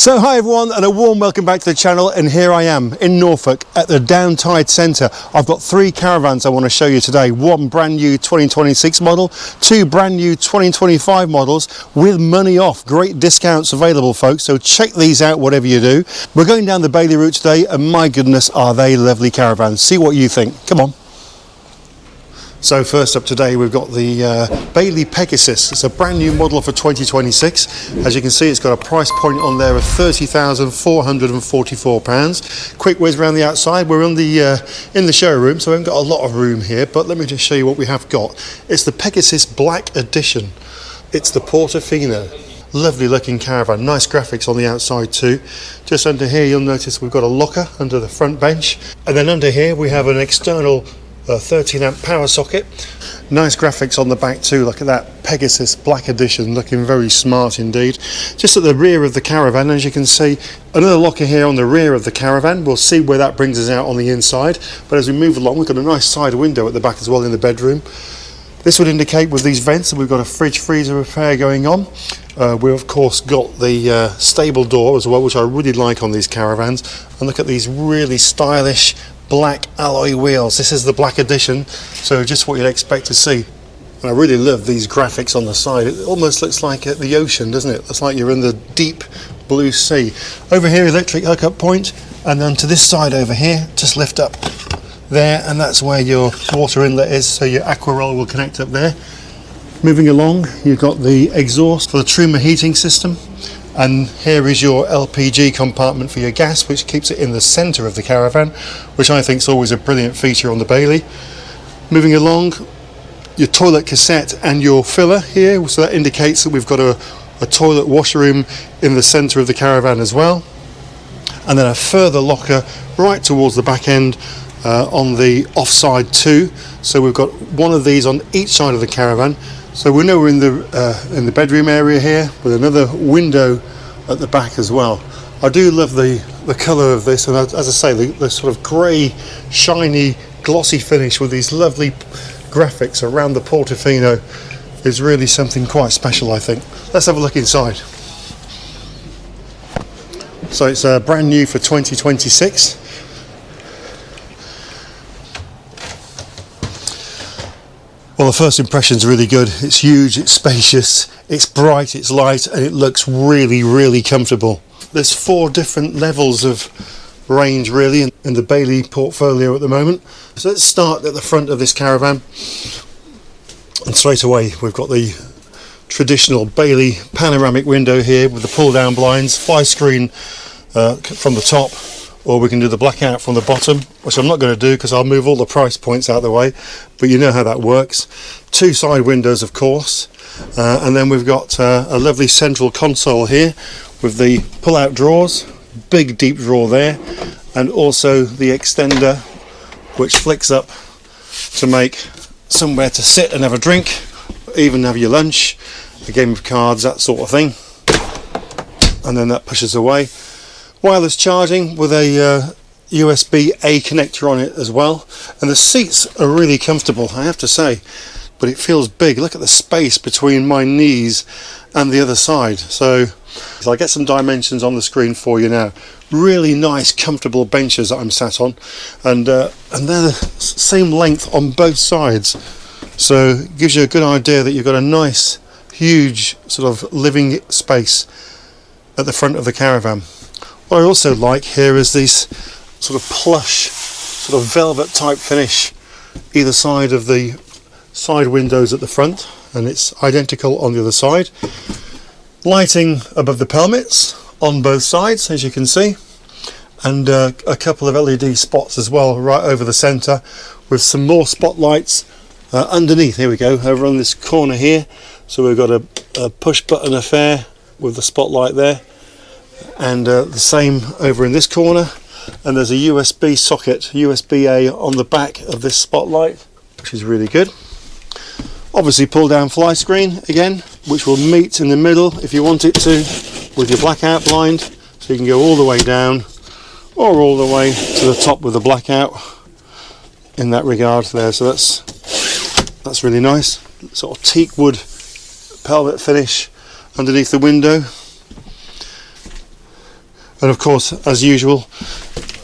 So hi everyone, and a warm welcome back to the channel, and here I am in Norfolk at the Downtide Centre. I've got three caravans I want to show you today. One brand new 2026 model, two brand new 2025 models with money off. Great discounts available, folks, so check these out whatever you do. We're going down the Bailey route today, and my goodness are they lovely caravans. See what you think. Come on. So first up today we've got the Bailey Pegasus. It's a brand new model for 2026. As you can see, it's got a price point on there of £30,444. Quick whiz around the outside. We're in the showroom, so we haven't got a lot of room here, but let me just show you what we have got. It's the Pegasus Black Edition. It's the Portofino. Lovely looking caravan, nice graphics on the outside too. Just under here you'll notice we've got a locker under the front bench, and then under here we have an external 13 amp power socket. Nice graphics on the back too. Look at that Pegasus Black Edition, looking very smart indeed. Just at the rear of the caravan, as you can see, another locker here on the rear of the caravan. We'll see where that brings us out on the inside, but as we move along we've got a nice side window at the back as well in the bedroom. This would indicate with these vents that we've got a fridge freezer repair going on. We've of course got the stable door as well, which I really like on these caravans. And look at these really stylish black alloy wheels. This is the Black Edition, so just what you'd expect to see. And I really love these graphics on the side. It almost looks like the ocean, doesn't it? It's like you're in the deep blue sea. Over here, electric hookup point, and then to this side over here, just lift up there, and that's where your water inlet is, so your aqua roll will connect up there. Moving along, you've got the exhaust for the Truma heating system, and here is your LPG compartment for your gas, which keeps it in the centre of the caravan, which I think is always a brilliant feature on the Bailey. Moving along, your toilet cassette and your filler here, so that indicates that we've got a toilet washroom in the centre of the caravan as well, and then a further locker right towards the back end on the offside too. So we've got one of these on each side of the caravan. So we know we're in the bedroom area here, with another window at the back as well. I do love the colour of this, and as I say, the sort of grey, shiny, glossy finish with these lovely graphics around the Portofino is really something quite special, I think. Let's have a look inside. So it's brand new for 2026. Well, the first impression is really good. It's huge, it's spacious, it's bright, it's light, and it looks really, really comfortable. There's 4 different levels of range really in the Bailey portfolio at the moment. So let's start at the front of this caravan. And straight away we've got the traditional Bailey panoramic window here with the pull down blinds, fly screen from the top, or we can do the blackout from the bottom, which I'm not going to do because I'll move all the price points out of the way, but you know how that works. 2 side windows of course, and then we've got a lovely central console here with the pull out drawers, big deep drawer there, and also the extender which flicks up to make somewhere to sit and have a drink, even have your lunch, a game of cards, that sort of thing. And then that pushes away. Wireless charging with a USB-A connector on it as well, and the seats are really comfortable, I have to say, but it feels big. Look at the space between my knees and the other side. So I'll get some dimensions on the screen for you now. Really nice comfortable benches that I'm sat on, and they're the same length on both sides, so it gives you a good idea that you've got a nice huge sort of living space at the front of the caravan. What I also like here is this sort of plush, sort of velvet type finish either side of the side windows at the front, and it's identical on the other side. Lighting above the pelmets on both sides, as you can see, and a couple of LED spots as well right over the centre, with some more spotlights underneath. Here we go, over on this corner here. So we've got a push button affair with the spotlight there, and the same over in this corner, and there's a USB socket, USB-A, on the back of this spotlight, which is really good. Obviously pull down fly screen again, which will meet in the middle if you want it to with your blackout blind, so you can go all the way down or all the way to the top with the blackout in that regard there. So that's really nice, sort of teak wood pelmet finish underneath the window. And of course, as usual,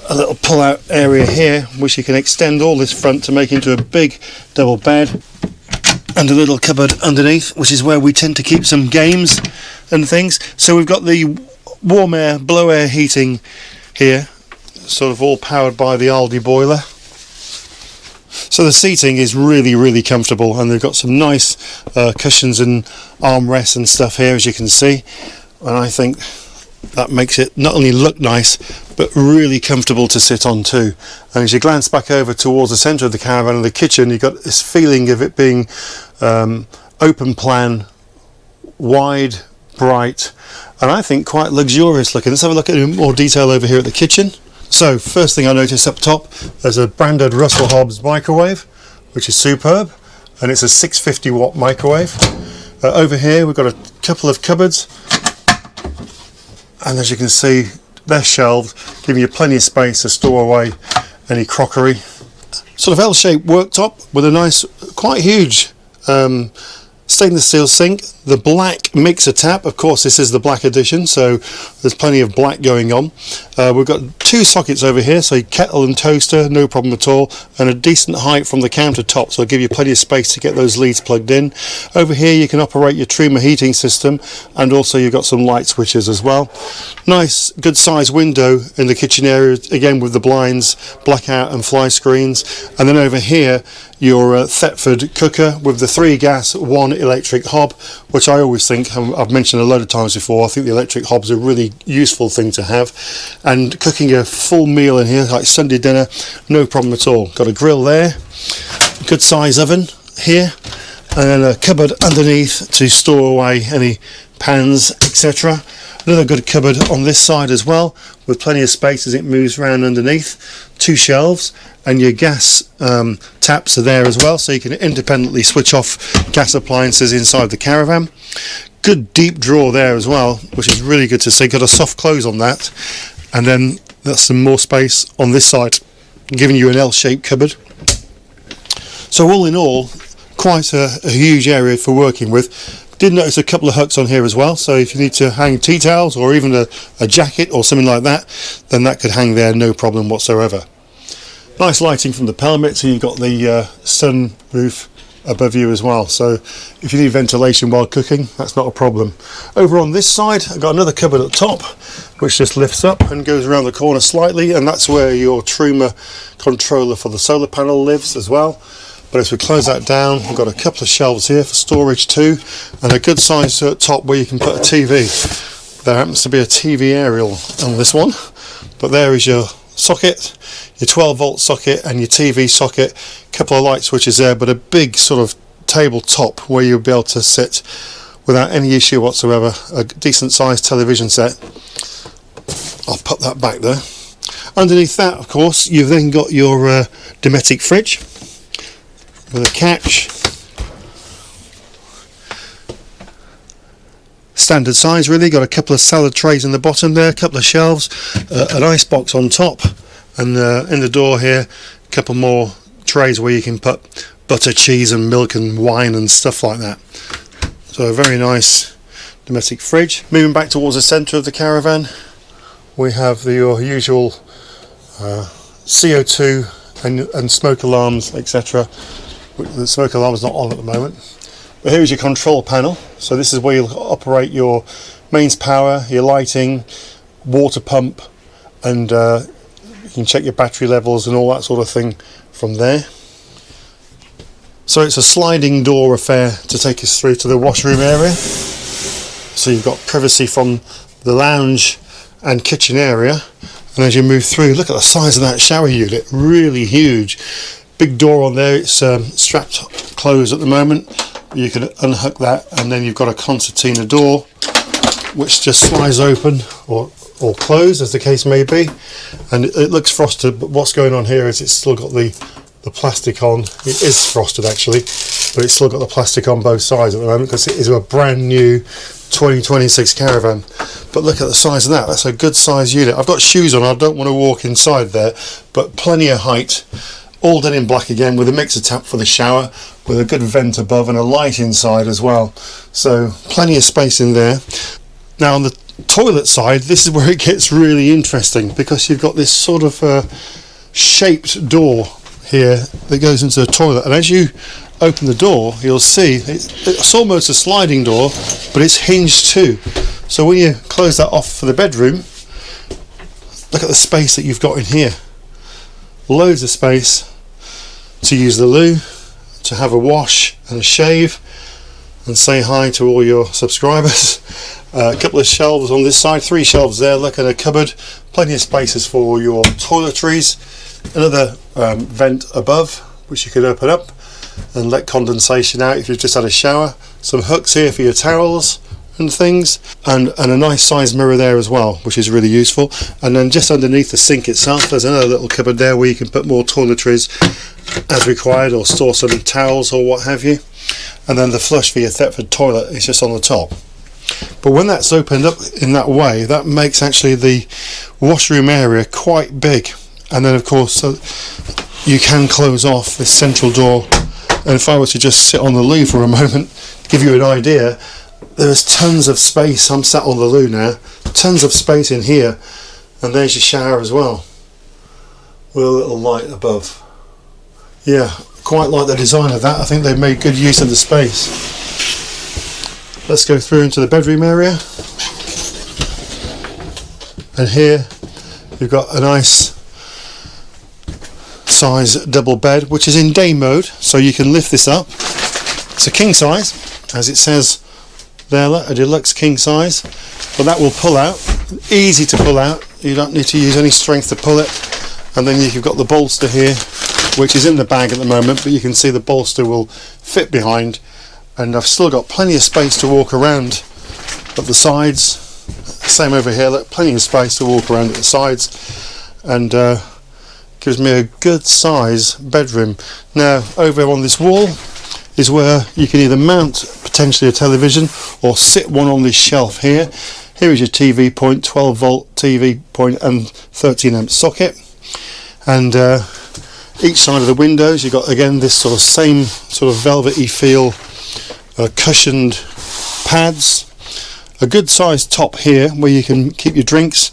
a little pull-out area here, which you can extend all this front to make into a big double bed, and a little cupboard underneath, which is where we tend to keep some games and things. So we've got the warm air, blow air heating here, sort of all powered by the Aldi boiler. So the seating is really comfortable, and they've got some nice cushions and armrests and stuff here, as you can see, and I think that makes it not only look nice but really comfortable to sit on too. And as you glance back over towards the centre of the caravan and the kitchen, you've got this feeling of it being open plan, wide, bright, and I think quite luxurious looking. Let's have a look at more detail over here at the kitchen. So first thing I noticed up top, there's a branded Russell Hobbs microwave, which is superb, and it's a 650 watt microwave. Over here we've got a couple of cupboards, and as you can see, they're shelved, giving you plenty of space to store away any crockery. Sort of L-shaped worktop with a nice, quite huge stainless steel sink. The black mixer tap, of course this is the black edition, so there's plenty of black going on. We've got two sockets over here, so kettle and toaster, no problem at all, and a decent height from the countertop, so it'll give you plenty of space to get those leads plugged in. Over here you can operate your Truma heating system, and also you've got some light switches as well. Nice good sized window in the kitchen area, again with the blinds, blackout and fly screens. And then over here your Thetford cooker with the 3 gas 1 electric hob, which I always think, I've mentioned a load of times before, I think the electric hob's a really useful thing to have. And cooking a full meal in here, like Sunday dinner, no problem at all. Got a grill there, good size oven here, and then a cupboard underneath to store away any pans, etc. Another good cupboard on this side as well, with plenty of space as it moves around underneath. 2 shelves, and your gas taps are there as well, so you can independently switch off gas appliances inside the caravan. Good deep drawer there as well, which is really good to see. Got a soft close on that, and then that's some more space on this side, giving you an L-shaped cupboard. So all in all, quite a huge area for working with. Did notice a couple of hooks on here as well, so if you need to hang tea towels or even a jacket or something like that, then that could hang there, no problem whatsoever. Nice lighting from the pelmet, so you've got the sun roof above you as well, so if you need ventilation while cooking, that's not a problem. Over on this side I've got another cupboard at the top, which just lifts up and goes around the corner slightly, and that's where your Truma controller for the solar panel lives as well. But as we close that down, we've got a couple of shelves here for storage too, and a good size top where you can put a TV. There happens to be a TV aerial on this one, but there is your socket, your 12 volt socket and your TV socket, a couple of light switches there, but a big sort of tabletop where you'll be able to sit without any issue whatsoever. A decent sized television set. I'll put that back there. Underneath that, of course, you've then got your Dometic fridge with a catch, standard size really. Got a couple of salad trays in the bottom there, a couple of shelves, an ice box on top, and in the door here a couple more trays where you can put butter, cheese and milk and wine and stuff like that. So a very nice domestic fridge. Moving back towards the centre of the caravan, we have your usual CO2 and smoke alarms, etc. The smoke alarm is not on at the moment. But here's your control panel. So this is where you'll operate your mains power, your lighting, water pump, and you can check your battery levels and all that sort of thing from there. So it's a sliding door affair to take us through to the washroom area. So you've got privacy from the lounge and kitchen area, and as you move through, look at the size of that shower unit, really huge. Big door on there, it's strapped closed at the moment. You can unhook that, and then you've got a concertina door which just slides open or closed as the case may be, and it looks frosted, but what's going on here is it's still got the plastic on. It is frosted actually, but it's still got the plastic on both sides at the moment because it is a brand new 2026 caravan. But look at the size of that, that's a good size unit. I've got shoes on, I don't want to walk inside there, but plenty of height. All done in black again, with a mixer tap for the shower, with a good vent above and a light inside as well. So plenty of space in there. Now on the toilet side, this is where it gets really interesting, because you've got this sort of shaped door here that goes into the toilet, and as you open the door you'll see it's almost a sliding door, but it's hinged too. So when you close that off for the bedroom, look at the space that you've got in here. Loads of space to use the loo, to have a wash and a shave, and say hi to all your subscribers. A couple of shelves on this side, 3 shelves there, look at a cupboard, plenty of spaces for your toiletries, another vent above which you could open up and let condensation out if you've just had a shower, some hooks here for your towels and things, and a nice size mirror there as well, which is really useful. And then just underneath the sink itself there's another little cupboard there where you can put more toiletries as required, or store some towels or what have you. And then the flush for your Thetford toilet is just on the top. But when that's opened up in that way, that makes actually the washroom area quite big. And then of course you can close off this central door. And if I were to just sit on the loo for a moment, to give you an idea, there's tons of space. I'm sat on the loo now, tons of space in here, and there's your shower as well with a little light above. Yeah, quite like the design of that. I think they've made good use of the space. Let's go through into the bedroom area, and here you've got a nice size double bed which is in day mode, so you can lift this up. It's a king size, as it says there, a deluxe king size, but that will pull out, easy to pull out, you don't need to use any strength to pull it. And then you've got the bolster here, which is in the bag at the moment, but you can see the bolster will fit behind. And I've still got plenty of space to walk around at the sides. Same over here, look, plenty of space to walk around at the sides, and gives me a good size bedroom. Now over on this wall is where you can either mount potentially a television or sit one on this shelf here. Here is your TV point, 12 volt TV point and 13 amp socket. And each side of the windows you've got again this sort of same sort of velvety feel, cushioned pads, a good sized top here where you can keep your drinks,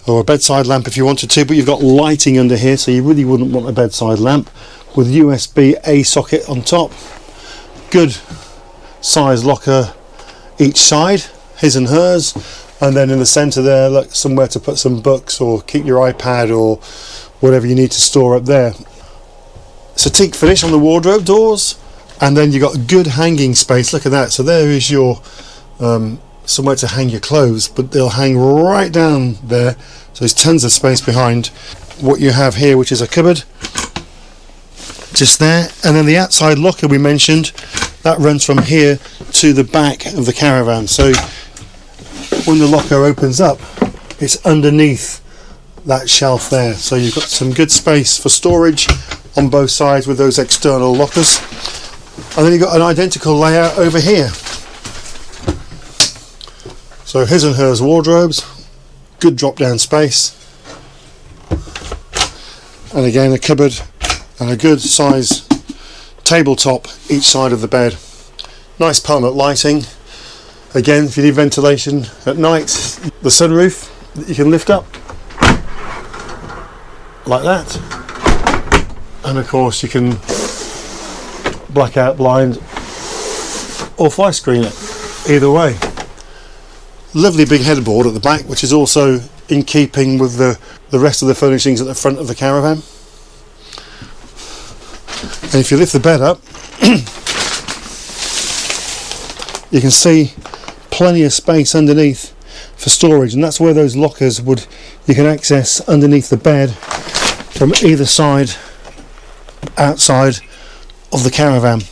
or a bedside lamp if you wanted to, but you've got lighting under here, so you really wouldn't want a bedside lamp, with USB-A socket on top. Good size locker each side, his and hers, and then in the centre there, look, somewhere to put some books or keep your iPad or whatever you need to store up there. It's a teak finish on the wardrobe doors, and then you've got good hanging space. Look at that. So there is your somewhere to hang your clothes, but they'll hang right down there, so there's tons of space behind what you have here, which is a cupboard just there. And then the outside locker we mentioned, that runs from here to the back of the caravan, so when the locker opens up it's underneath that shelf there, so you've got some good space for storage on both sides with those external lockers. And then you've got an identical layout over here. So his and hers wardrobes, good drop down space, and again a cupboard and a good size tabletop each side of the bed. Nice pelmet lighting. Again, if you need ventilation at night, the sunroof that you can lift up like that, and of course you can blackout blind or fly screen it, either way. Lovely big headboard at the back, which is also in keeping with the rest of the furnishings at the front of the caravan. And if you lift the bed up you can see plenty of space underneath for storage, and that's where those lockers you can access underneath the bed from either side outside of the caravan.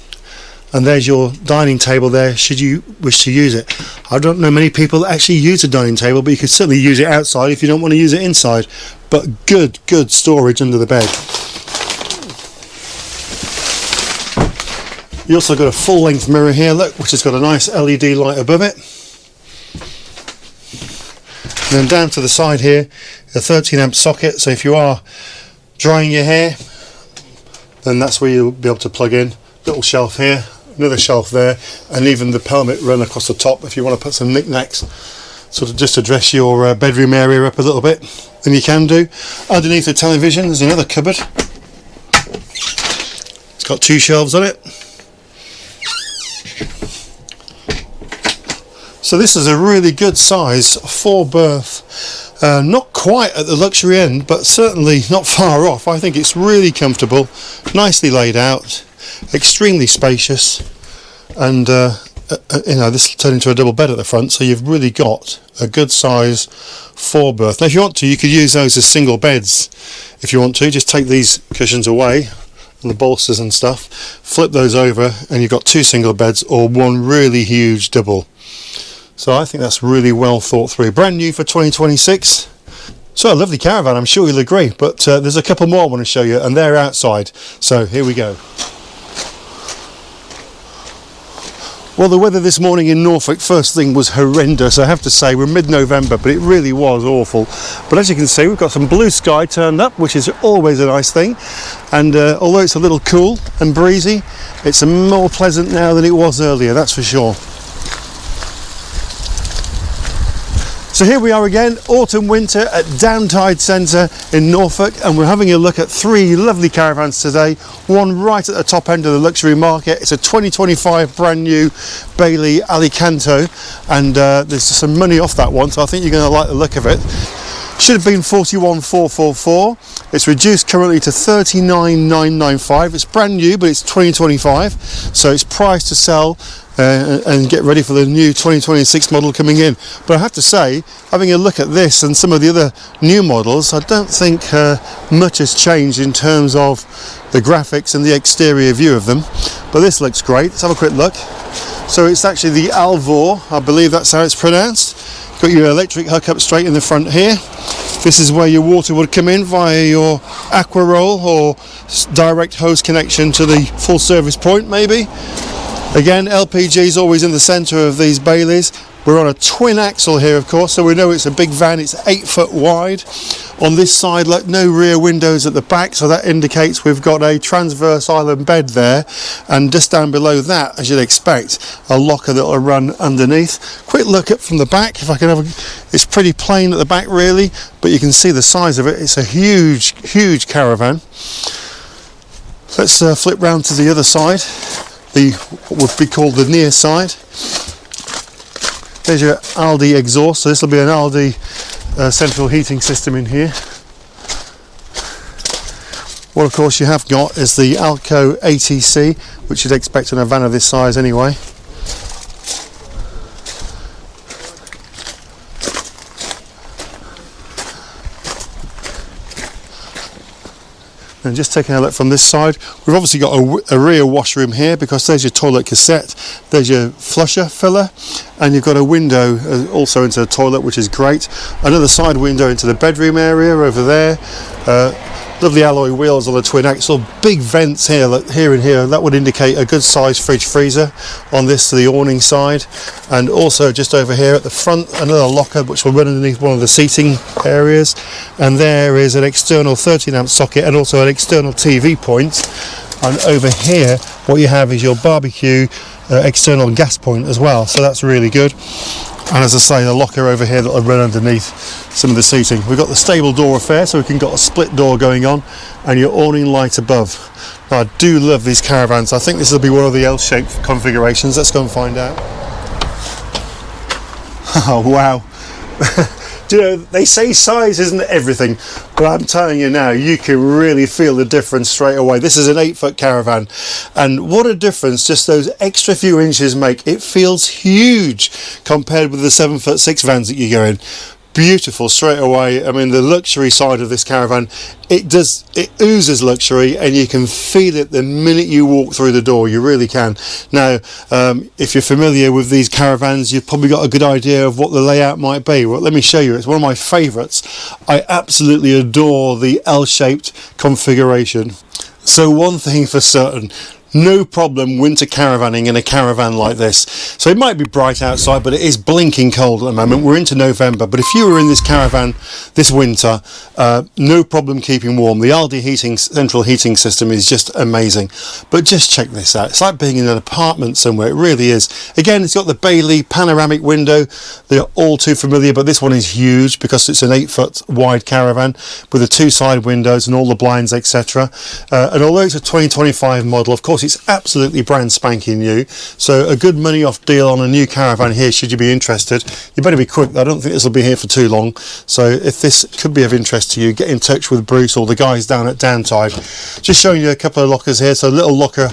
And there's your dining table there should you wish to use it. I don't know many people that actually use a dining table, but you can certainly use it outside if you don't want to use it inside. But good storage under the bed. You also got a full length mirror here, look, which has got a nice LED light above it. And then down to the side here, a 13 amp socket, so if you are drying your hair, then that's where you'll be able to plug in. Little shelf here, another shelf there, and even the pelmet run across the top if you want to put some knickknacks sort of just to dress your bedroom area up a little bit, then you can do. Underneath the television there's another cupboard. It's got 2 shelves on it. So this is a really good size 4-berth, not quite at the luxury end, but certainly not far off. I think it's really comfortable, nicely laid out, extremely spacious, and you know, this will turn into a double bed at the front, so you've really got a good size 4-berth. Now if you want to, you could use those as single beds if you want to. Just take these cushions away and the bolsters and stuff, flip those over, and you've got 2 single beds or 1 really huge double. So I think that's really well thought through. Brand new for 2026. So a lovely caravan, I'm sure you'll agree, but there's a couple more I want to show you, and they're outside. So here we go. Well, the weather this morning in Norfolk first thing was horrendous. I have to say, we're mid-November, but it really was awful. But as you can see, we've got some blue sky turned up, which is always a nice thing. And although it's a little cool and breezy, it's more pleasant now than it was earlier, that's for sure. So here we are again, autumn winter at Downtide Centre in Norfolk, and we're having a look at 3 lovely caravans today. One right at the top end of the luxury market. It's a 2025 brand new Bailey Alicanto, and there's some money off that one, so I think you're going to like the look of it. Should have been 41,444. It's reduced currently to 39,995. It's brand new, but it's 2025, so it's priced to sell and get ready for the new 2026 model coming in. But I have to say, having a look at this and some of the other new models, I don't think much has changed in terms of the graphics and the exterior view of them. But this looks great. Let's have a quick look. So it's actually the Alvor, I believe that's how it's pronounced. Got your electric hookup straight in the front here. This is where your water would come in via your aqua roll or direct hose connection to the full service point maybe. Again, LPG is always in the centre of these Baileys. We're on a twin axle here, of course, so we know it's a big van. It's 8 foot wide. On this side, look, no rear windows at the back, so that indicates we've got a transverse island bed there. And just down below that, as you'd expect, a locker that will run underneath. Quick look up from the back, if I can have a... It's pretty plain at the back, really, but you can see the size of it. It's a huge, huge caravan. Let's flip round to the other side. What would be called the near side. There's your Aldi exhaust, so this will be an Aldi central heating system in here. What of course you have got is the Alco ATC, which you'd expect in a van of this size anyway. And just taking a look from this side, we've obviously got a rear washroom here, because there's your toilet cassette, there's your flusher filler, and you've got a window also into the toilet, which is great. Another side window into the bedroom area over there. Lovely alloy wheels on the twin axle, big vents here and here. That would indicate a good sized fridge freezer on this to the awning side, and also just over here at the front another locker which will run underneath one of the seating areas, and there is an external 13 amp socket and also an external TV point. And over here what you have is your barbecue external gas point as well, so that's really good. And as I say, the locker over here that will run underneath some of the seating. We've got the stable door affair, so we can got a split door going on, and your awning light above. Now, I do love these caravans. I think this will be one of the L-shaped configurations. Let's go and find out. Oh wow. Do you know, they say size isn't everything, but I'm telling you now, you can really feel the difference straight away. This is an 8 foot caravan, and what a difference just those extra few inches make. It feels huge compared with the 7'6" vans that you go in. Beautiful straight away. I mean, the luxury side of this caravan, it oozes luxury, and you can feel it the minute you walk through the door. You really can. Now if you're familiar with these caravans, you've probably got a good idea of what the layout might be. Well, let me show you. It's one of my favorites. I absolutely adore the L-shaped configuration. So one thing for certain, No problem winter caravanning in a caravan like this. So it might be bright outside, but it is blinking cold at the moment. We're into November, but if you were in this caravan this winter, no problem keeping warm. The Aldi central heating system is just amazing. But just check this out. It's like being in an apartment somewhere. It really is. Again, it's got the Bailey panoramic window. They're all too familiar, but this one is huge because it's an 8-foot wide caravan with the 2 side windows and all the blinds, etc. And although it's a 2025 model, of course it's absolutely brand spanking new, so a good money off deal on a new caravan here should you be interested. You better be quick. I don't think this will be here for too long, so if this could be of interest to you, get in touch with Bruce or the guys down at Downtide. Just showing you a couple of lockers here. So a little locker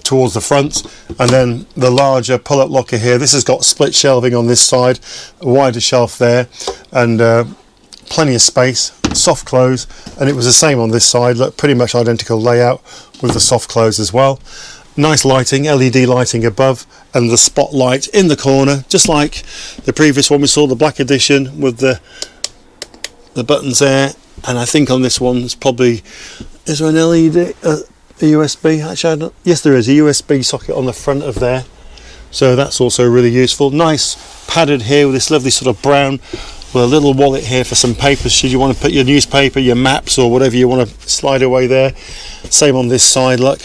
towards the front, and then the larger pull-up locker here. This has got split shelving on this side, a wider shelf there, and plenty of space, soft close, and it was the same on this side. Look, pretty much identical layout with the soft close as well. Nice lighting, LED lighting above, and the spotlight in the corner, just like the previous one we saw, the black edition with the buttons there. And I think on this one it's probably, is there an LED, a USB? Actually, yes, there is a USB socket on the front of there, so that's also really useful. Nice padded here with this lovely sort of brown, with a little wallet here for some papers should you want to put your newspaper, your maps, or whatever you want to slide away there. Same on this side, look.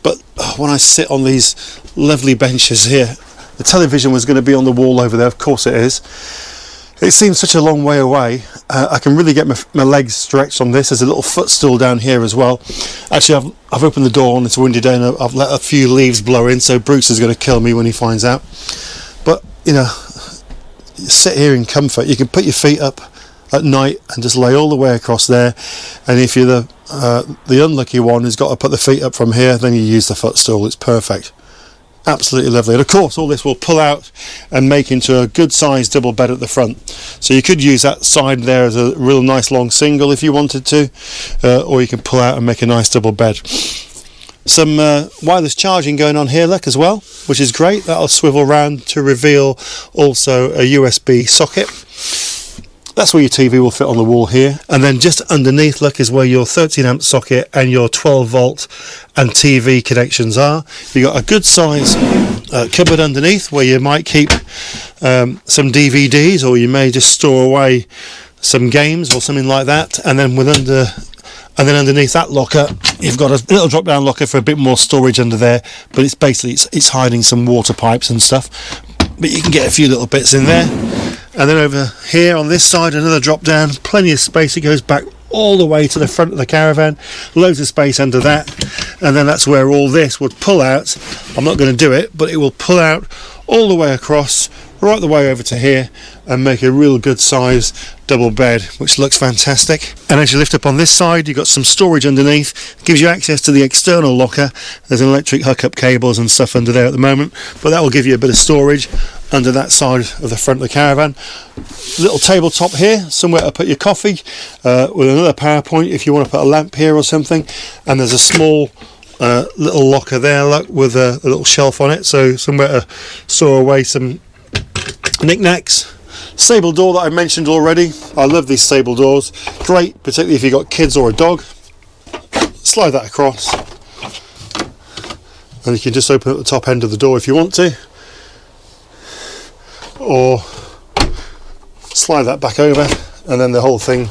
But when I sit on these lovely benches here, the television was going to be on the wall over there. Of course it is. It seems such a long way away. I can really get my legs stretched on this. There's a little footstool down here as well. Actually, I've opened the door on this windy day, and I've let a few leaves blow in, so Bruce is going to kill me when he finds out. But you know, sit here in comfort. You can put your feet up at night and just lay all the way across there, and if you're the unlucky one who's got to put the feet up from here, then you use the footstool. It's perfect, absolutely lovely. And of course all this will pull out and make into a good sized double bed at the front, so you could use that side there as a real nice long single if you wanted to, or you can pull out and make a nice double bed. Some wireless charging going on here, look, as well, which is great. That'll swivel around to reveal also a USB socket. That's where your TV will fit on the wall here, and then just underneath, look, is where your 13 amp socket and your 12 volt and TV connections are. You've got a good size cupboard underneath where you might keep some DVDs, or you may just store away some games or something like that. And then underneath that locker, you've got a little drop down locker for a bit more storage under there, but it's basically it's hiding some water pipes and stuff, but you can get a few little bits in there. And then over here on this side, another drop down, plenty of space. It goes back all the way to the front of the caravan, loads of space under that, and then that's where all this would pull out. I'm not going to do it, but it will pull out all the way across, right the way over to here, and make a real good size double bed, which looks fantastic. And as you lift up on this side, you've got some storage underneath. It gives you access to the external locker. There's an electric hookup cables and stuff under there at the moment, but that will give you a bit of storage under that side of the front of the caravan. Little tabletop here, somewhere to put your coffee, with another power point if you want to put a lamp here or something. And there's a small little locker there, look, with a little shelf on it, so somewhere to store away some knickknacks. Stable door that I mentioned already. I love these stable doors. Great, particularly if you've got kids or a dog. Slide that across, and you can just open up the top end of the door if you want to, or slide that back over, and then the whole thing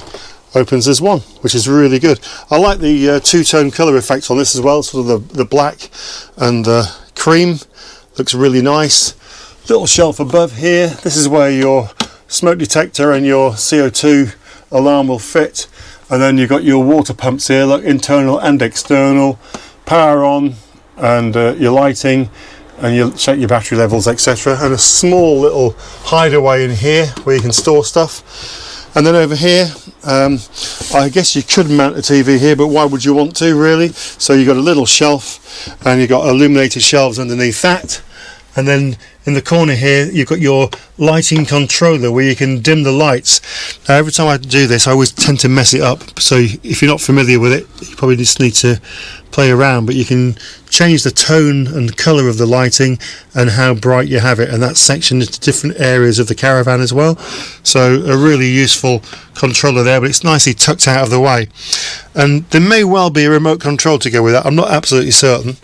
opens as one, which is really good. I like the two-tone colour effect on this as well, sort of the black and the cream. Looks really nice. Little shelf above here. This is where your smoke detector and your CO2 alarm will fit, and then you've got your water pumps here, look, internal and external, power on, and your lighting, and you check your battery levels, etc. And a small little hideaway in here where you can store stuff. And then over here, I guess you could mount a TV here, but why would you want to, really? So you've got a little shelf, and you've got illuminated shelves underneath that. And then in the corner here, you've got your lighting controller where you can dim the lights. Now, every time I do this, I always tend to mess it up. So if you're not familiar with it, you probably just need to play around. But you can change the tone and colour of the lighting and how bright you have it. And that's sectioned into different areas of the caravan as well. So a really useful controller there, but it's nicely tucked out of the way. And there may well be a remote control to go with that. I'm not absolutely certain.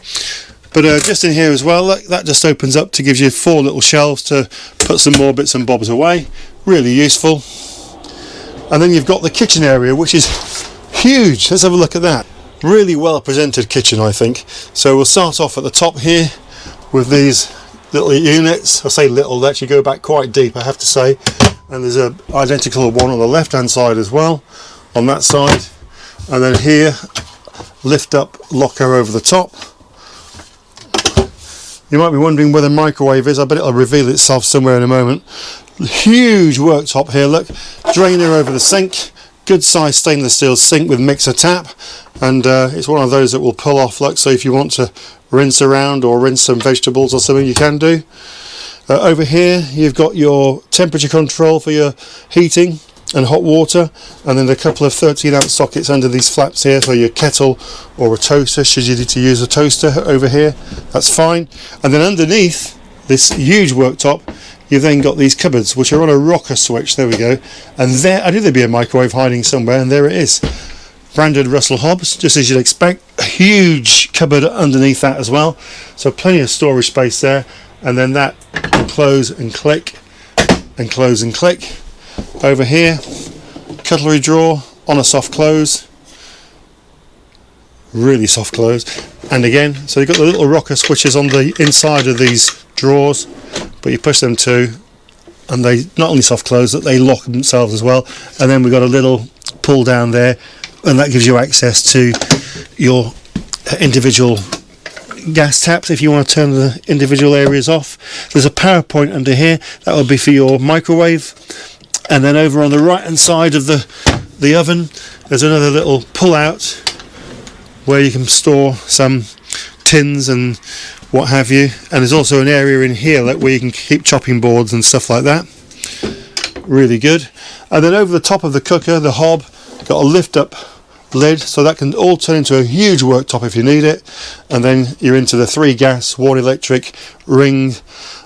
But just in here as well, look, that just opens up to give you 4 little shelves to put some more bits and bobs away. Really useful. And then you've got the kitchen area, which is huge. Let's have a look at that. Really well presented kitchen, I think. So we'll start off at the top here with these little units. I say little, they actually go back quite deep, I have to say. And there's an identical one on the left hand side as well, on that side. And then here, lift up locker over the top. You might be wondering where the microwave is. I bet it'll reveal itself somewhere in a moment. Huge worktop here, look. Drainer over the sink. Good size stainless steel sink with mixer tap. And it's one of those that will pull off, look, so if you want to rinse around or rinse some vegetables or something, you can do. Over here you've got your temperature control for your heating and hot water, and then a couple of 13-amp sockets under these flaps here for your kettle or a toaster, should you need to use a toaster over here, that's fine. And then underneath this huge worktop you've then got these cupboards which are on a rocker switch, there we go, and there, I knew there'd be a microwave hiding somewhere, and there it is. Branded Russell Hobbs, just as you'd expect. A huge cupboard underneath that as well, so plenty of storage space there. And then that will close and click and close and click. Over here, cutlery drawer on a soft close, really soft close. And again, so you've got the little rocker switches on the inside of these drawers, but you push them too, and they not only soft close, but they lock themselves as well. And then we've got a little pull down there, and that gives you access to your individual gas taps if you want to turn the individual areas off. There's a power point under here, that will be for your microwave. And then over on the right hand side of the oven there's another little pull out where you can store some tins and what have you. And there's also an area in here like where you can keep chopping boards and stuff like that. Really good. And then over the top of the cooker, the hob, got a lift up lid, so that can all turn into a huge worktop if you need it. And then you're into the 3 gas 1 electric ring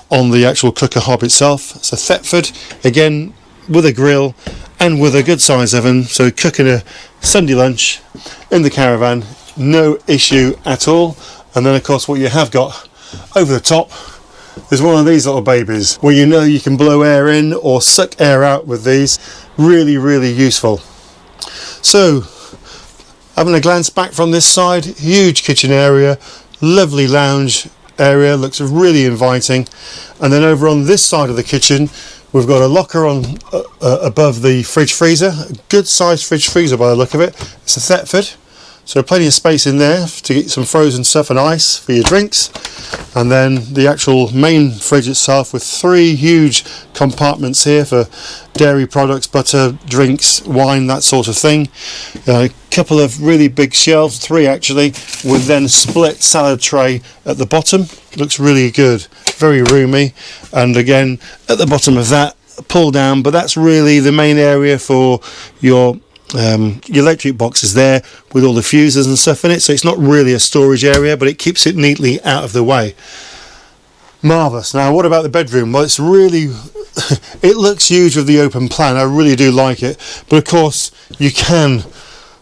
on the actual cooker hob itself. It's a Thetford, again with a grill and with a good size oven, so cooking a Sunday lunch in the caravan, no issue at all. And then of course what you have got over the top is one of these little babies where you know you can blow air in or suck air out with these. Really useful. So having a glance back from this side, huge kitchen area, lovely lounge area, looks really inviting. And then over on this side of the kitchen we've got a locker on above the fridge freezer, a good sized fridge freezer by the look of it. It's a Thetford, so plenty of space in there to get some frozen stuff and ice for your drinks. And then the actual main fridge itself with 3 huge compartments here for dairy products, butter, drinks, wine, that sort of thing. A couple of really big shelves, 3 actually, with then split salad tray at the bottom. Looks really good, very roomy. And again at the bottom of that, pull down, but that's really the main area for your electric boxes there with all the fuses and stuff in it. So it's not really a storage area, but it keeps it neatly out of the way. Marvellous. Now what about the bedroom? Well, it's really it looks huge with the open plan, I really do like it, but of course you can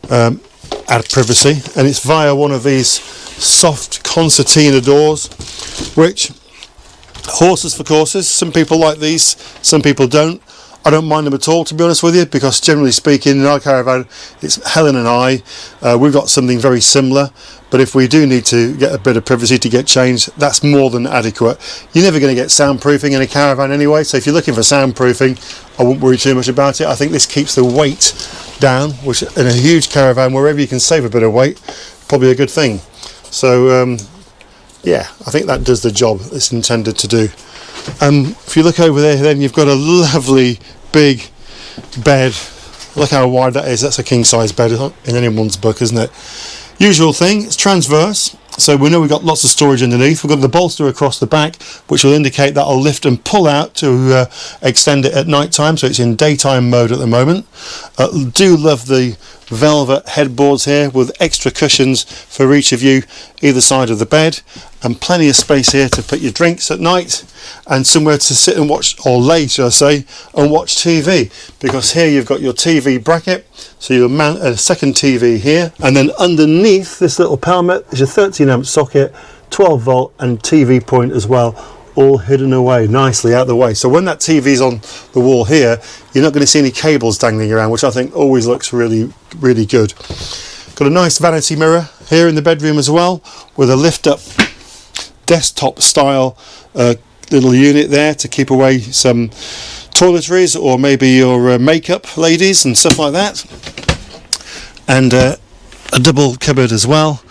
add privacy, and it's via one of these soft concertina doors, which horses for courses. Some people like these, some people don't. I don't mind them at all, to be honest with you, because generally speaking in our caravan it's Helen and I, we've got something very similar, but if we do need to get a bit of privacy to get changed, that's more than adequate. You're never going to get soundproofing in a caravan anyway, so if you're looking for soundproofing I wouldn't worry too much about it. I think this keeps the weight down, which in a huge caravan, wherever you can save a bit of weight, probably a good thing. So yeah, I think that does the job it's intended to do. If you look over there, then you've got a lovely big bed. Look how wide that is. That's a king size bed in anyone's book, isn't it? Usual thing, it's transverse, so we know we've got lots of storage underneath. We've got the bolster across the back, which will indicate that I'll lift and pull out to extend it at night time, so it's in daytime mode at the moment. Do love the velvet headboards here with extra cushions for each of you either side of the bed, and plenty of space here to put your drinks at night, and somewhere to sit and watch, or lay should I say, and watch TV, because here you've got your TV bracket, so you'll mount a second TV here, and then underneath this little pelmet is a 13-amp socket 12 volt and TV point as well, all hidden away nicely out of the way. So when that TV's on the wall here, you're not going to see any cables dangling around, which I think always looks really, really good. Got a nice vanity mirror here in the bedroom as well, with a lift up desktop style little unit there to keep away some toiletries or maybe your makeup ladies and stuff like that. And a double cupboard as well,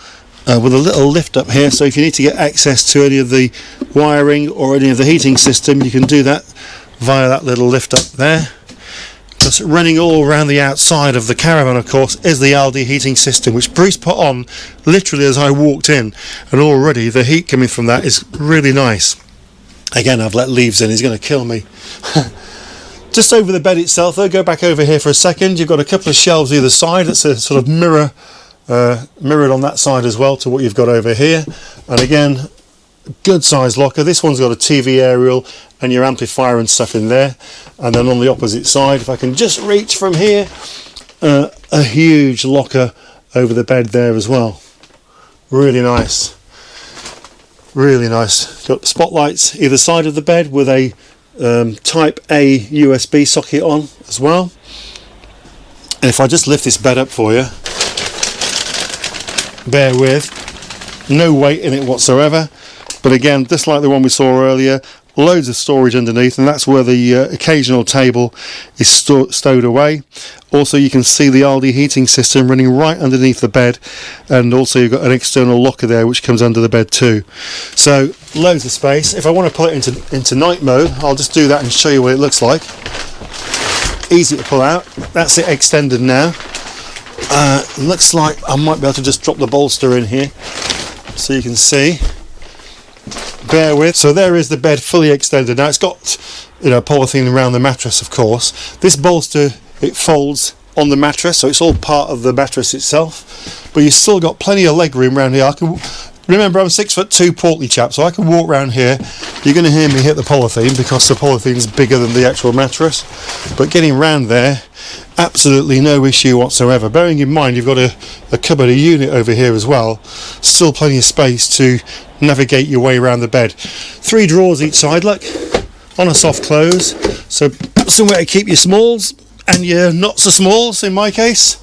with a little lift up here, so if you need to get access to any of the wiring or any of the heating system, you can do that via that little lift up there. Just running all around the outside of the caravan, of course, is the Aldi heating system, which Bruce put on literally as I walked in, and already the heat coming from that is really nice. Again, I've let leaves in, he's going to kill me. Just over the bed itself though, go back over here for a second, you've got a couple of shelves either side. That's a sort of mirrored on that side as well to what you've got over here. And again, good size locker. This one's got a TV aerial and your amplifier and stuff in there. And then on the opposite side, if I can just reach from here, a huge locker over the bed there as well. Really nice. Really nice. Got spotlights either side of the bed with a type A USB socket on as well. And if I just lift this bed up for you, bear with, no weight in it whatsoever, but again, just like the one we saw earlier, loads of storage underneath, and that's where the occasional table is stowed away. Also, you can see the Aldi heating system running right underneath the bed, and also you've got an external locker there which comes under the bed too. So loads of space. If I want to put it into night mode, I'll just do that and show you what it looks like. Easy to pull out. That's it extended now. Looks like I might be able to just drop the bolster in here so you can see. Bear with. So there is the bed fully extended. Now it's got, polythene around the mattress, of course. This bolster, it folds on the mattress, so it's all part of the mattress itself, but you've still got plenty of leg room around here. Remember, I'm 6'2" portly chap, so I can walk around here. You're going to hear me hit the polythene because the polythene's bigger than the actual mattress, but getting around there, absolutely no issue whatsoever. Bearing in mind you've got a cupboard, a unit over here as well, still plenty of space to navigate your way around the bed. 3 drawers each side, look, on a soft close, so somewhere to keep your smalls and your not so smalls in my case.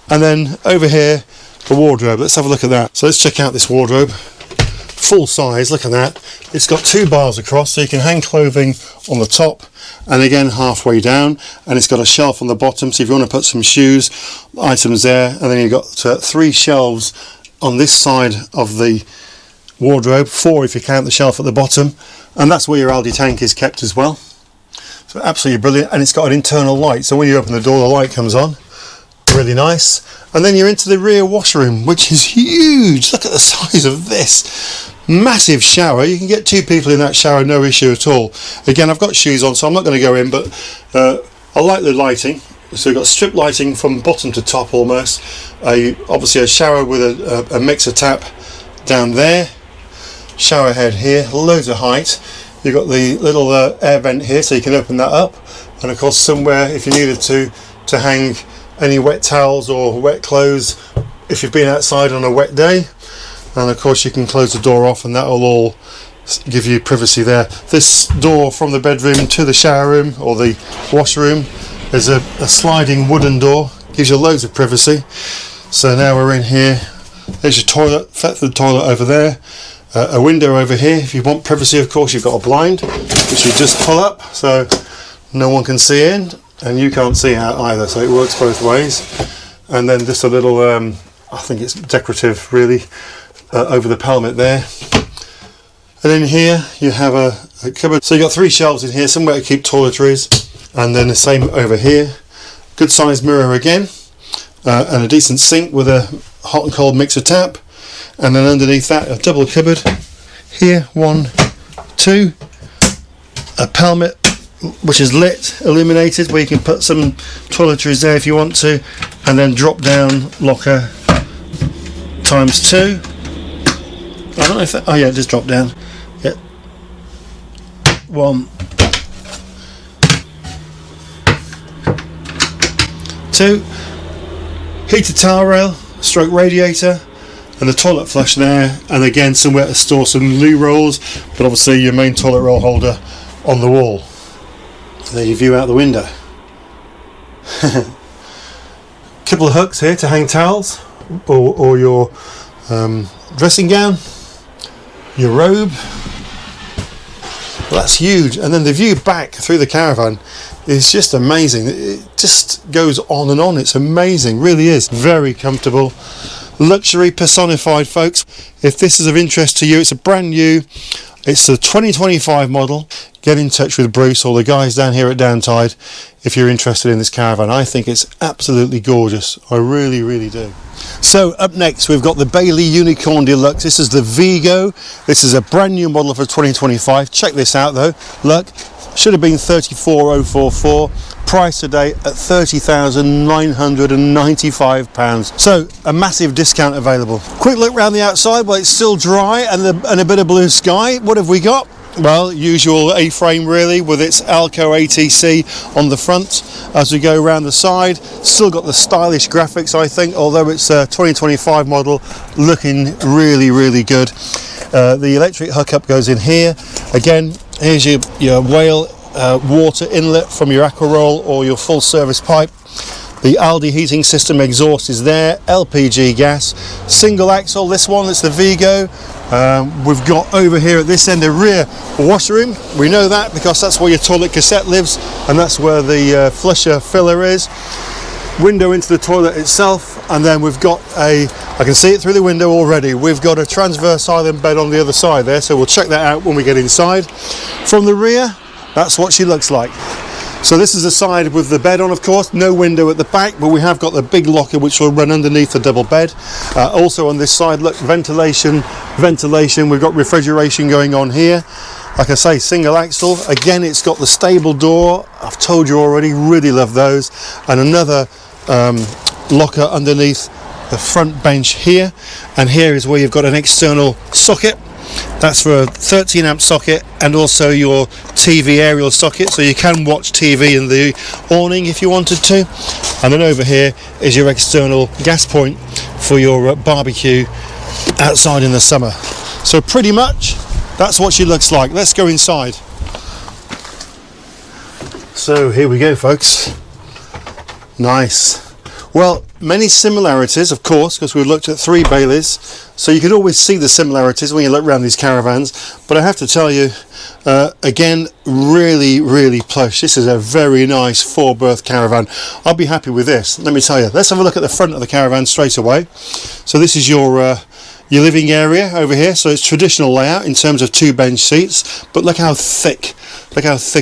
And then over here, the wardrobe. Let's have a look at that. So let's check out this wardrobe. Full size, look at that. It's got 2 bars across, so you can hang clothing on the top and again halfway down, and it's got a shelf on the bottom, so if you want to put some shoes, items there, and then you've got 3 shelves on this side of the wardrobe, 4 if you count the shelf at the bottom, and that's where your Aldi tank is kept as well. So absolutely brilliant, and it's got an internal light, so when you open the door the light comes on. Really nice. And then you're into the rear washroom, which is huge. Look at the size of this. Massive shower. You can get 2 people in that shower, no issue at all. Again, I've got shoes on, so I'm not going to go in, but I like the lighting. So you've got strip lighting from bottom to top almost. Obviously a shower with a mixer tap down there. Shower head here, loads of height. You've got the little air vent here, so you can open that up. And of course somewhere, if you needed to hang any wet towels or wet clothes if you've been outside on a wet day. And of course you can close the door off and that will all give you privacy there. This door from the bedroom to the shower room or the washroom is a sliding wooden door, gives you loads of privacy. So now we're in here, there's your toilet, the toilet over there, a window over here. If you want privacy, of course, you've got a blind which you just pull up so no one can see in and you can't see out either, so it works both ways. And then just a little I think it's decorative really, over the pelmet there. And in here you have a cupboard, so you've got 3 shelves in here, somewhere to keep toiletries, and then the same over here. Good sized mirror again, and a decent sink with a hot and cold mixer tap, and then underneath that a double cupboard here, 1, 2, a pelmet which is lit, illuminated, where you can put some toiletries there if you want to, and then drop down locker times 2. I don't know if that, oh yeah, just drop down. Yep. 1, 2. Heated towel rail, stroke radiator, and the toilet flush there, and again somewhere to store some loo rolls, but obviously your main toilet roll holder on the wall. There you view out the window. Couple of hooks here to hang towels or your dressing gown, your robe. Well, that's huge. And then the view back through the caravan is just amazing. It just goes on and on. It's amazing, really is. Very comfortable. Luxury personified, folks. If this is of interest to you, it's a brand new, it's a 2025 model. Get in touch with Bruce or the guys down here at Downtide if you're interested in this caravan. I think it's absolutely gorgeous. I really, really do. So up next we've got the Bailey Unicorn Deluxe. This is the Vigo. This is a brand new model for 2025. Check this out though. Look, should have been 34,044. Price today at £30,995. So a massive discount available. Quick look around the outside. Well, it's still dry and a bit of blue sky. What have we got? Well, usual A-frame really, with its Alco ATC on the front. As we go around the side, still got the stylish graphics, I think, although it's a 2025 model, looking really, really good. The electric hookup goes in here. Again, here's your whale water inlet from your aqua roll or your full service pipe. The Aldi heating system exhaust is there, LPG gas, single axle, this one, it's the Vigo. We've got over here at this end a rear washroom. We know that because that's where your toilet cassette lives and that's where the flusher filler is. Window into the toilet itself, and then we've got I can see it through the window already, we've got a transverse island bed on the other side there, so we'll check that out when we get inside. From the rear, that's what she looks like. So this is the side with the bed on, of course, no window at the back, but we have got the big locker which will run underneath the double bed. Also on this side, look, ventilation, we've got refrigeration going on here. Like I say, single axle, again it's got the stable door, I've told you already, really love those, and another locker underneath the front bench here, and here is where you've got an external socket. That's for a 13 amp socket and also your TV aerial socket, so you can watch TV in the awning if you wanted to. And then over here is your external gas point for your barbecue outside in the summer. So pretty much that's what she looks like. Let's go inside. So here we go, folks. Nice. Well, many similarities, of course, because we've looked at 3 Baileys, so you can always see the similarities when you look around these caravans. But I have to tell you, again, really, really plush. This is a very nice 4-berth caravan. I'll be happy with this. Let me tell you. Let's have a look at the front of the caravan straight away. So this is your living area over here. So it's traditional layout in terms of 2 bench seats. But look how thick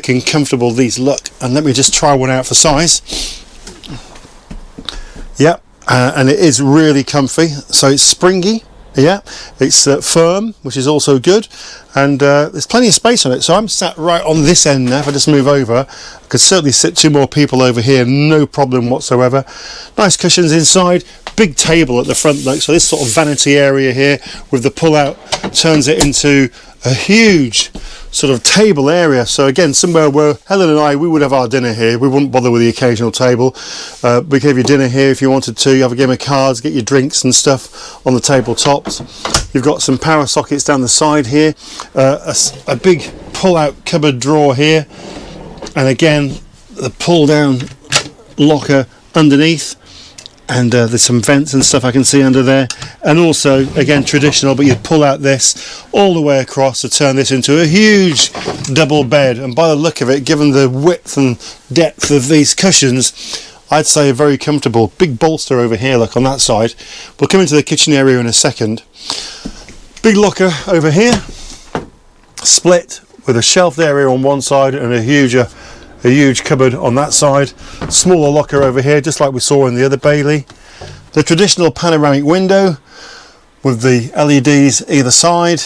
and comfortable these look. And let me just try one out for size. Yeah, and it is really comfy. So it's springy. Yeah, it's firm, which is also good, and there's plenty of space on it. So I'm sat right on this end now. If I just move over, I could certainly sit 2 more people over here, no problem whatsoever. Nice cushions inside, big table at the front, like so. This sort of vanity area here with the pull-out turns it into a huge sort of table area. So again, somewhere where Helen and I, we would have our dinner here. We wouldn't bother with the occasional table. We could have your dinner here if you wanted to. You have a game of cards, get your drinks and stuff on the tabletops. You've got some power sockets down the side here, a big pull-out cupboard drawer here, and again the pull-down locker underneath. And there's some vents and stuff I can see under there, and also again traditional, but you'd pull out this all the way across to turn this into a huge double bed. And by the look of it, given the width and depth of these cushions, I'd say very comfortable. Big bolster over here, look, on that side. We'll come into the kitchen area in a second. Big locker over here, split with a shelved area on one side and a huge cupboard on that side. Smaller locker over here, just like we saw in the other Bailey. The traditional panoramic window with the LEDs either side,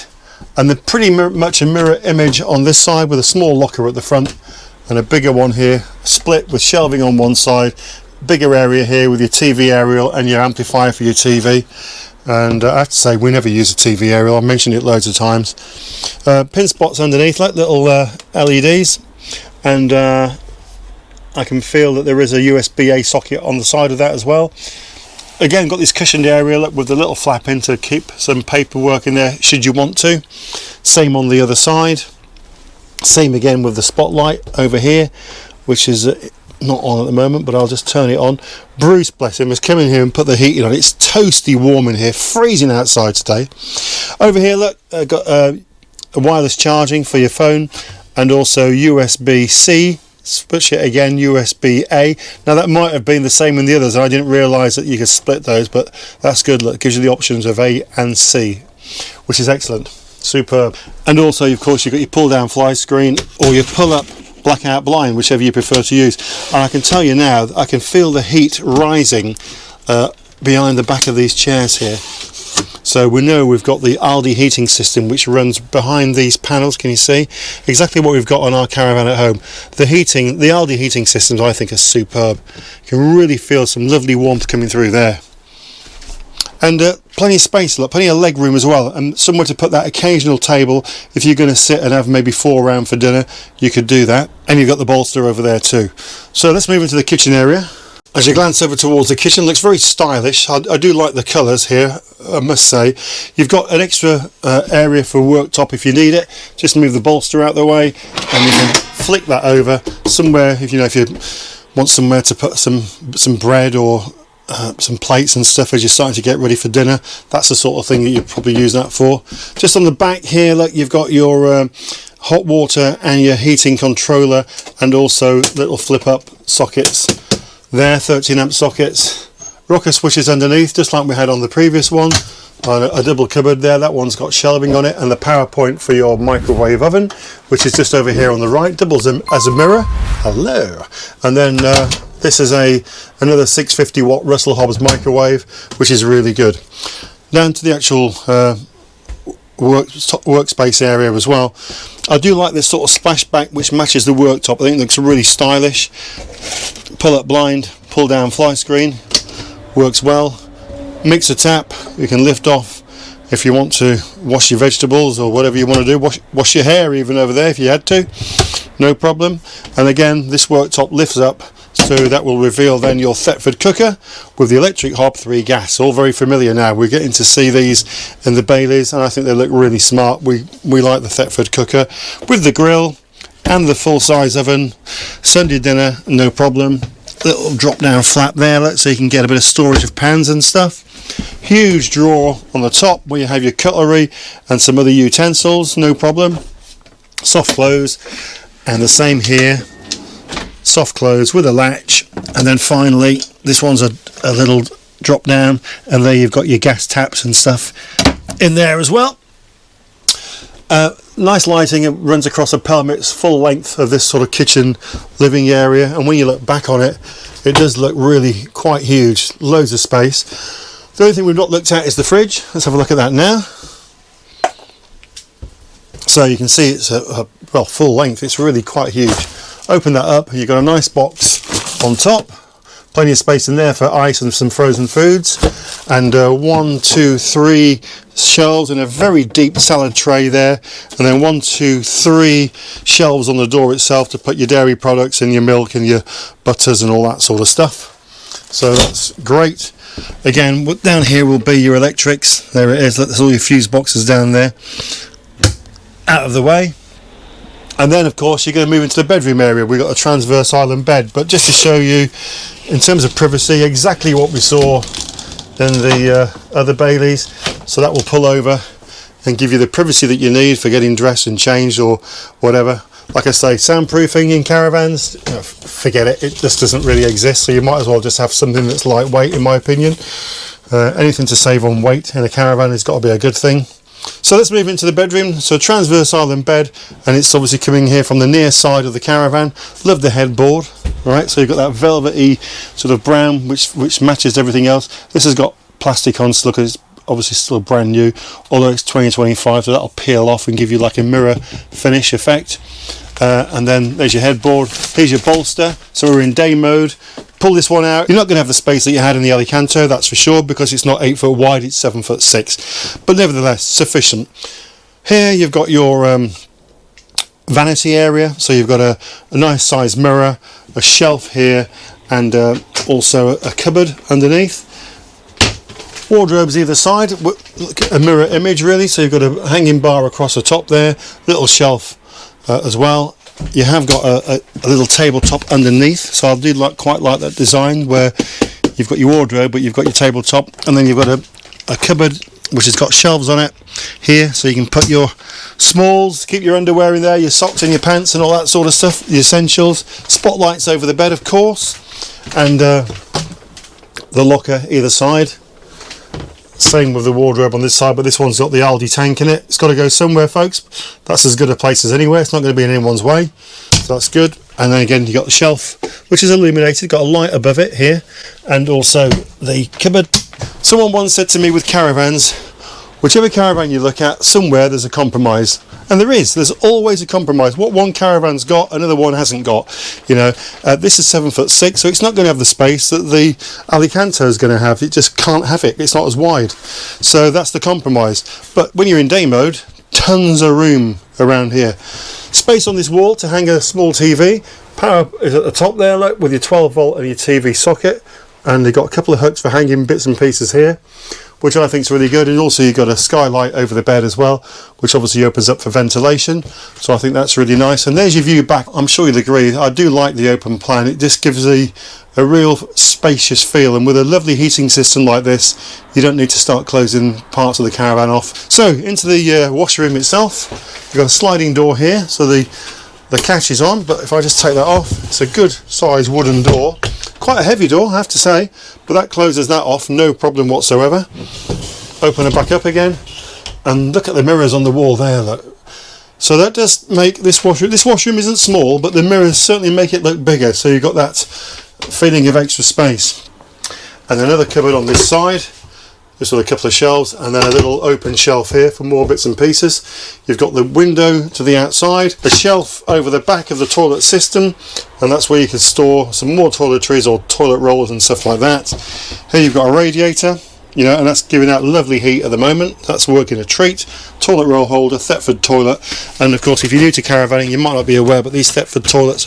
and the pretty much a mirror image on this side with a small locker at the front and a bigger one here, split with shelving on one side. Bigger area here with your TV aerial and your amplifier for your TV. And I have to say, we never use a TV aerial. I've mentioned it loads of times. Pin spots underneath, like little LEDs. And I can feel that there is a USB-A socket on the side of that as well. Again, got this cushioned area with the little flap in to keep some paperwork in there should you want to. Same on the other side. Same again with the spotlight over here, which is not on at the moment, but I'll just turn it on. Bruce, bless him, has come in here and put the heating on. It's toasty warm in here, freezing outside today. Over here, look, I've got a wireless charging for your phone, and also USB-C. Switch it again, USB-A. Now that might have been the same in the others, and I didn't realise that you could split those, but that's good. Look, it gives you the options of A and C, which is excellent. Superb. And also, of course, you've got your pull down fly screen or your pull up blackout blind, whichever you prefer to use. And I can tell you now, I can feel the heat rising behind the back of these chairs here. So we know we've got the Aldi heating system which runs behind these panels. Can you see exactly what we've got on our caravan at home? The Aldi heating systems, I think, are superb. You can really feel some lovely warmth coming through there. And plenty of space, look, plenty of leg room as well, and somewhere to put that occasional table. If you're going to sit and have maybe 4 around for dinner, you could do that. And you've got the bolster over there too. So let's move into the kitchen area. As you glance over towards the kitchen, it looks very stylish. I do like the colours here, I must say. You've got an extra area for worktop if you need it. Just move the bolster out the way, and you can flick that over somewhere. If you want somewhere to put some bread or some plates and stuff as you're starting to get ready for dinner, that's the sort of thing that you'd probably use that for. Just on the back here, look, you've got your hot water and your heating controller, and also little flip up sockets there, 13 amp sockets, rocker switches underneath just like we had on the previous one, a double cupboard there. That one's got shelving on it, and the power point for your microwave oven, which is just over here on the right, doubles as a mirror. Hello. And then this is another 650 watt Russell Hobbs microwave, which is really good. Down to the actual workspace area as well. I do like this sort of splashback which matches the worktop. I think it looks really stylish. Pull up blind, pull down fly screen, works well. Mixer tap, you can lift off if you want to wash your vegetables or whatever you want to do. Wash your hair even over there if you had to, no problem. And again, this worktop lifts up, so that will reveal then your Thetford cooker with the electric hob 3 gas. All very familiar now. We're getting to see these in the Baileys, and I think they look really smart. We like the Thetford cooker with the grill and the full size oven. Sunday dinner, no problem. Little drop down flap there, so you can get a bit of storage of pans and stuff. Huge drawer on the top where you have your cutlery and some other utensils, no problem. Soft close, and the same here. Soft close with a latch, and then finally this one's a little drop down, and there you've got your gas taps and stuff in there as well. Nice lighting. It runs across a pelmet's full length of this sort of kitchen living area, and when you look back on it, it does look really quite huge. Loads of space. The only thing we've not looked at is the fridge. Let's have a look at that now. So you can see it's well, full length. It's really quite huge. Open that up, you've got a nice box on top, plenty of space in there for ice and some frozen foods, and 1, 2, 3 shelves and a very deep salad tray there, and then 1, 2, 3 shelves on the door itself to put your dairy products and your milk and your butters and all that sort of stuff. So that's great. Again, down here will be your electrics. There it is. Look, there's all your fuse boxes down there. Out of the way. And then, of course, you're going to move into the bedroom area. We've got a transverse island bed, but just to show you, in terms of privacy, exactly what we saw in the other Baileys. So that will pull over and give you the privacy that you need for getting dressed and changed or whatever. Like I say, soundproofing in caravans, forget it. It just doesn't really exist. So you might as well just have something that's lightweight, in my opinion. Anything to save on weight in a caravan has got to be a good thing. So let's move into the bedroom. So transverse island bed, and it's obviously coming here from the near side of the caravan. Love the headboard. Right, so you've got that velvety sort of brown which matches everything else. This has got plastic on, so look, it's obviously still brand new, although it's 2025, so that'll peel off and give you like a mirror finish effect. And then there's your headboard. Here's your bolster. So we're in day mode. Pull this one out. You're not going to have the space that you had in the Alicanto, that's for sure, because it's not 8 foot wide, it's 7'6", but nevertheless sufficient. Here you've got your vanity area, so you've got a nice size mirror, a shelf here, and also a cupboard underneath. Wardrobes either side, a mirror image really, so you've got a hanging bar across the top there, little shelf as well. You have got a little tabletop underneath, so I do quite like that design where you've got your wardrobe but you've got your tabletop, and then you've got a cupboard which has got shelves on it here, so you can put your smalls, keep your underwear in there, your socks and your pants and all that sort of stuff, the essentials. Spotlights over the bed of course, and the locker either side. Same with the wardrobe on this side, but this one's got the Aldi tank in it. It's got to go somewhere, folks. That's as good a place as anywhere. It's not going to be in anyone's way, so that's good. And then again, you got the shelf, which is illuminated, got a light above it here, and also the cupboard. Someone once said to me, with caravans, whichever caravan you look at, somewhere there's a compromise. And there's always a compromise. What one caravan's got, another one hasn't got. You know, this is 7'6", so it's not going to have the space that the Alicanto is going to have. It just can't have it. It's not as wide. So that's the compromise. But when you're in day mode, tons of room around here. Space on this wall to hang a small TV. Power is at the top there, look, with your 12 volt and your TV socket. And they've got a couple of hooks for hanging bits and pieces here, which I think is really good. And also you've got a skylight over the bed as well, which obviously opens up for ventilation, so I think that's really nice. And there's your view back. I'm sure you'll agree, I do like the open plan. It just gives a real spacious feel, and with a lovely heating system like this, you don't need to start closing parts of the caravan off. So into the washroom itself, you've got a sliding door here, so the catch is on, but if I just take that off, it's a good size wooden door. Quite a heavy door, I have to say, but that closes that off, no problem whatsoever. Open it back up again, and look at the mirrors on the wall there, look. So that does make this washroom isn't small, but the mirrors certainly make it look bigger, so you've got that feeling of extra space. And another cupboard on this side, just with a couple of shelves, and then a little open shelf here for more bits and pieces. You've got the window to the outside, a shelf over the back of the toilet system, and that's where you can store some more toiletries or toilet rolls and stuff like that. Here you've got a radiator, you know, and that's giving out lovely heat at the moment. That's working a treat. Toilet roll holder, Thetford toilet, and of course if you're new to caravanning you might not be aware, but these Thetford toilets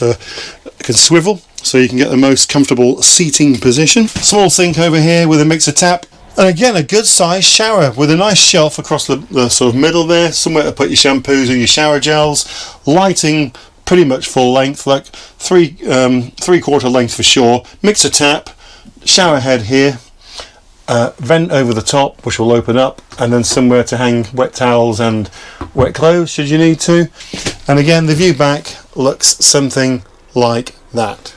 can swivel, so you can get the most comfortable seating position. Small sink over here with a mixer tap. And again, a good sized shower with a nice shelf across the sort of middle there, somewhere to put your shampoos or your shower gels. Lighting pretty much full length, like three-quarter length for sure. Mixer tap, shower head here, vent over the top which will open up, and then somewhere to hang wet towels and wet clothes should you need to. And again, the view back looks something like that.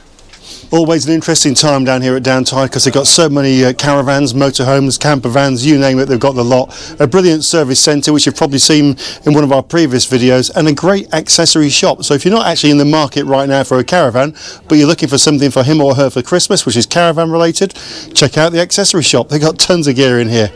Always an interesting time down here at Downtide because they've got so many caravans, motorhomes, camper vans, you name it, they've got the lot. A brilliant service centre, which you've probably seen in one of our previous videos, and a great accessory shop. So if you're not actually in the market right now for a caravan, but you're looking for something for him or her for Christmas, which is caravan related, check out the accessory shop. They've got tons of gear in here.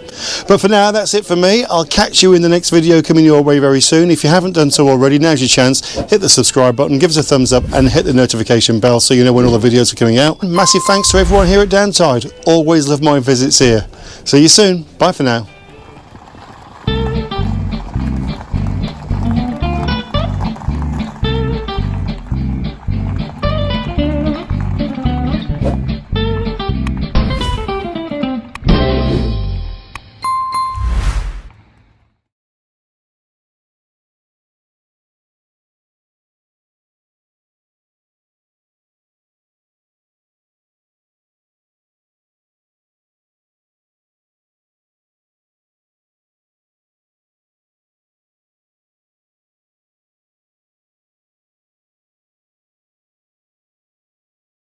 But for now, that's it for me. I'll catch you in the next video coming your way very soon. If you haven't done so already, now's your chance. Hit the subscribe button, give us a thumbs up, and hit the notification bell so you know when all the videos are coming out. Massive thanks to everyone here at Downtide. Always love my visits here. See you soon. Bye for now.